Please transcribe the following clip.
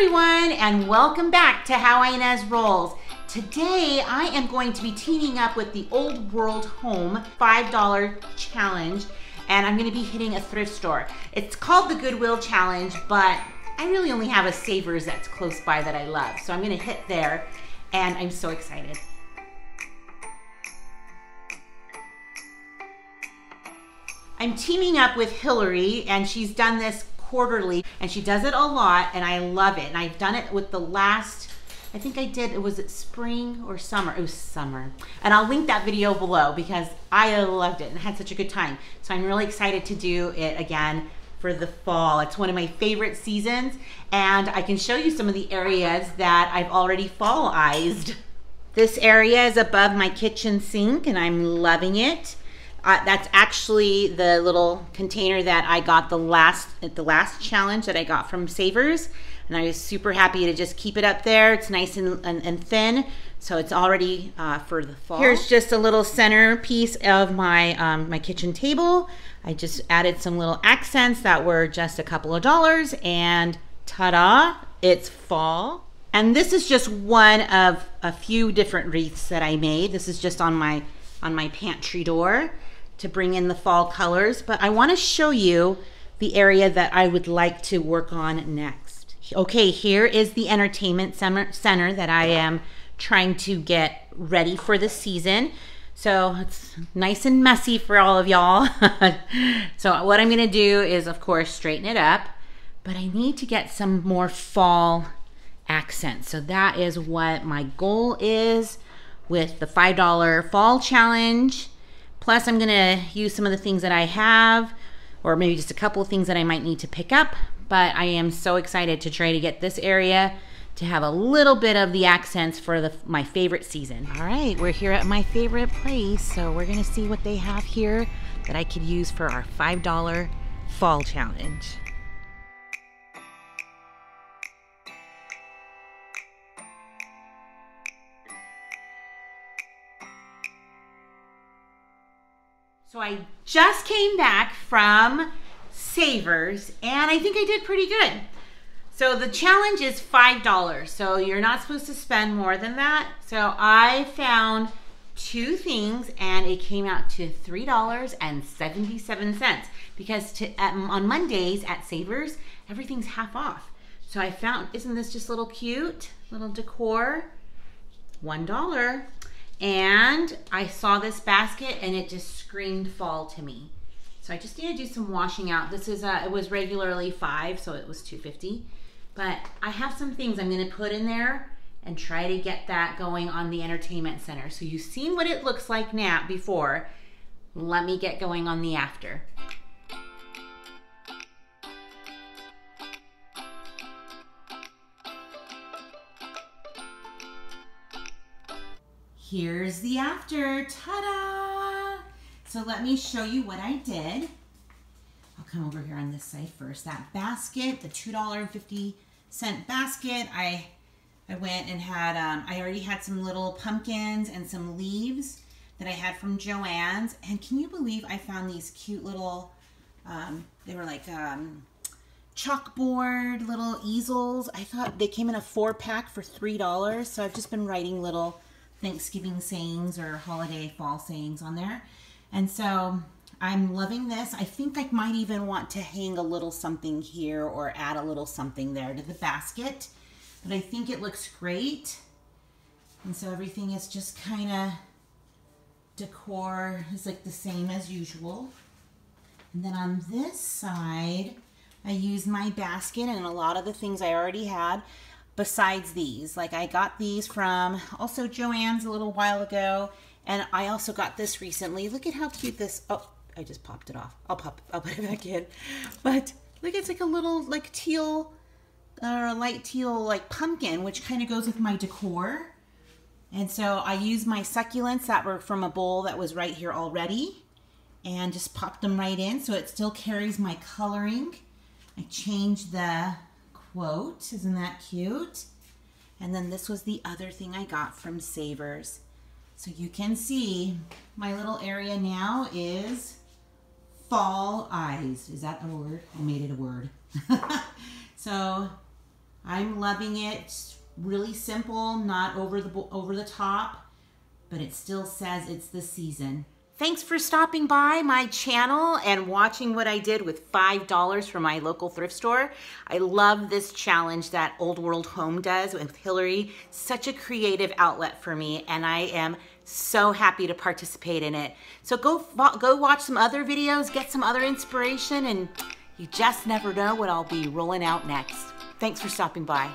everyone, and welcome back to How Ines Rolls. Today I am going to be teaming up with the Old World Home $5 challenge, and I'm going to be hitting a thrift store. It's called the Goodwill Challenge, but I really only have a Savers that's close by that I love, so I'm going to hit there, and I'm so excited. I'm teaming up with Hillary, and she's done this quarterly, and she does it a lot, and I love it. And I've done it with the last, I think I did, was it spring or summer? It was summer. And I'll link that video below because I loved it and had such a good time. So I'm really excited to do it again for the fall. It's one of my favorite seasons, and I can show you some of the areas that I've already fallized. This area is above my kitchen sink, and I'm loving it. That's actually the little container that I got at the last challenge that I got from Savers, and I was super happy to just keep it up there. It's nice and thin, so it's already for the fall. Here's just a little center piece of my my kitchen table. I just added some little accents that were just a couple of dollars, and ta-da, it's fall. And this is just one of a few different wreaths that I made. This is just on my pantry door to bring in the fall colors, but I want to show you the area that I would like to work on next. Okay, here is the entertainment center that I am trying to get ready for the season. So it's nice and messy for all of y'all. So what I'm gonna do is, of course, straighten it up, but I need to get some more fall accents. So that is what my goal is with the $5 fall challenge. Plus, I'm gonna use some of the things that I have, or maybe just a couple of things that I might need to pick up, but I am so excited to try to get this area to have a little bit of the accents for my favorite season. All right, we're here at my favorite place, so we're gonna see what they have here that I could use for our $5 fall challenge. So I just came back from Savers, and I think I did pretty good. So the challenge is $5, so you're not supposed to spend more than that. So I found two things, and it came out to $3.77 because on Mondays at Savers, everything's half off. So I found, isn't this just a little cute? Little decor, $1. And I saw this basket and it just screamed fall to me. So I just need to do some washing out. This is, it was regularly $5, so it was $2.50. But I have some things I'm gonna put in there and try to get that going on the entertainment center. So you've seen what it looks like now before. Let me get going on the after. Here's the after, ta-da! So let me show you what I did. I'll come over here on this side first. That basket, the $2.50 basket, I went and had, I already had some little pumpkins and some leaves that I had from Joann's. And can you believe I found these cute little, they were like chalkboard little easels. I thought they came in a 4-pack for $3. So I've just been writing little Thanksgiving sayings or holiday fall sayings on there. And so I'm loving this. I think I might even want to hang a little something here or add a little something there to the basket. But I think it looks great. And so everything is just kind of decor is like the same as usual. And then on this side, I used my basket and a lot of the things I already had. Besides these, like I got these from also Joann's a little while ago, and I also got this recently. Look at how cute this, oh, I just popped it off. I'll put it back in. But look, it's like a little like teal or a light teal like pumpkin, which kind of goes with my decor. And so I used my succulents that were from a bowl that was right here already and just popped them right in so it still carries my coloring. I changed the quote. Isn't that cute? And then this was the other thing I got from Savers. So you can see my little area now is fall eyes. Is that a word? I made it a word. So I'm loving it. It's really simple, not over the top, but it still says it's the season. Thanks for stopping by my channel and watching what I did with $5 from my local thrift store. I love this challenge that Old World Home does with Hillary. Such a creative outlet for me, and I am so happy to participate in it. So go watch some other videos, get some other inspiration, and you just never know what I'll be rolling out next. Thanks for stopping by.